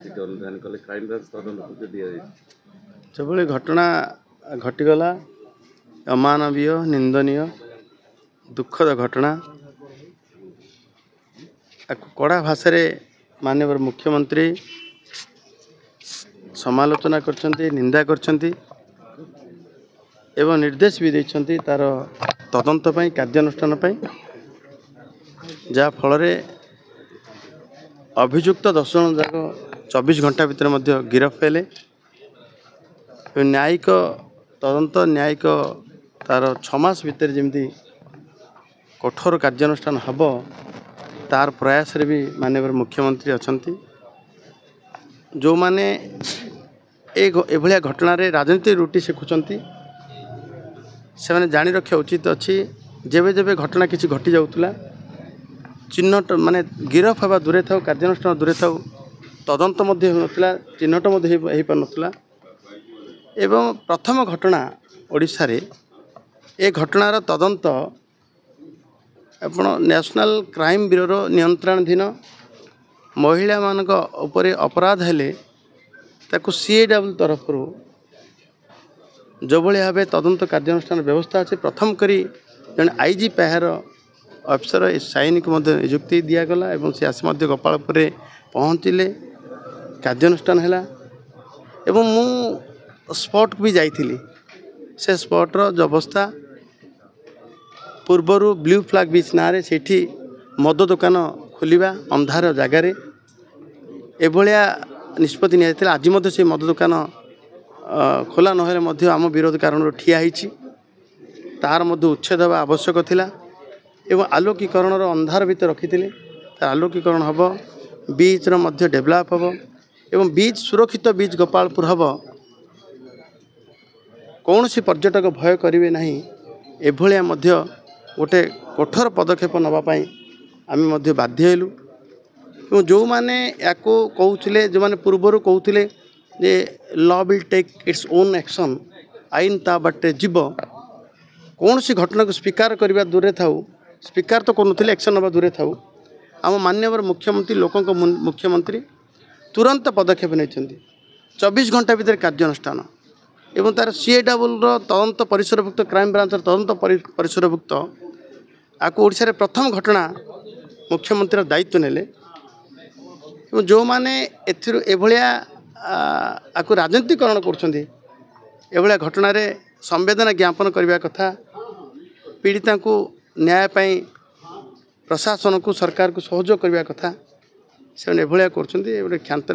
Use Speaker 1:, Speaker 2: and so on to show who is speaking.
Speaker 1: अनुधान कले crime branch तदंत दिया
Speaker 2: जो घटना घटीगला अमानवीय निंदनीय दुखद घटना कड़ा भाषा माननीय मुख्यमंत्री समालोचना करछंती निंदा करछंती एवं निर्देश भी देछंती तार तदंत पई कार्यानुष्ठान पई जा फल अभियुक्त 10 जन जाक 24 घंटा भितर मध्य गिरफ हेले न्यायिक तदंत न्यायिक तार 6 मास भितर जमी कठोर कार्यानुष्ठान हब तार प्रयास रे भी माननीय मुख्यमंत्री अछंती जो माने एभलिया घटना रे राजनीति रुटी शिखुंती से माने जानी रखा उचित अच्छी जेबे जेबे घटना किसी घटी जाऊला चिन्हट माने गिरफ हवा दूरे था कार्यानुष्ठान दूरे था तदंत होता चिन्हट हो पार एवं प्रथम घटना ओडिशा रे ए घटनार तदंत आपण नेशनल क्राइम ब्यूरो नियंत्रणाधीन महिला मानक उपरे अपराध हेले ताकू सीएडब्ल्यू तरफ जो भाई भाव तदंत कार्यानुष्ठान व्यवस्था अच्छे प्रथम करी जन आईजी पाहर अफिसर साइन को नियुक्ति दिगला और सी आसी गोपालपुर पहुँचले कार्यानुष्ठान है एवं मु स्पॉट को भी जाइली से स्पॉटर जो अवस्था पूर्वर ब्लू फ्लैग बीच ना सेठी मद दुकान खोलिबा अंधार जगार एभलिया निष्पत्ति निया आज से मद दुकान खोला नहेले आम विरोध कारण ठिया होइछि तार उच्छेद हवा आवश्यक थिला एवं आलोकीकरण अंधार भितर रखी आलोकीकरण हम बीच डेभलप हम एवं बीच सुरक्षित बीच गोपालपुर हम कौन सी पर्यटक भय करेंगे नहीं एभलिया गोटे कठोर पदक्षेप नापी आम बाध्य हेलु जो माने याको कहूले जो माने पूर्वर कहूले जे law will take its own action आईन ता बाटे जीव कौन सी घटना को स्वीकार करने दूरे था स्वीकार तो करूँ एक्शन ना दूरे था आम माननीय मुख्यमंत्री लोकों मुख्यमंत्री तुरंत पदक्षेप नहीं 24 घंटा भीतर कार्यानुष्ठान एवं तार सीएडब्ल्यू तदंत परिसरभुक्त क्राइम ब्रांच तदंत परिसरभुक्त आपको ओडिशा प्रथम घटना मुख्यमंत्री दायित्व नेले जो माने एभलिया आपको राजनीतिकरण कर घटना संवेदना ज्ञापन करने कथा पीड़िता को न्याय पाई प्रशासन को सरकार को सहयोग करने कथा से एभलिया कर क्षांत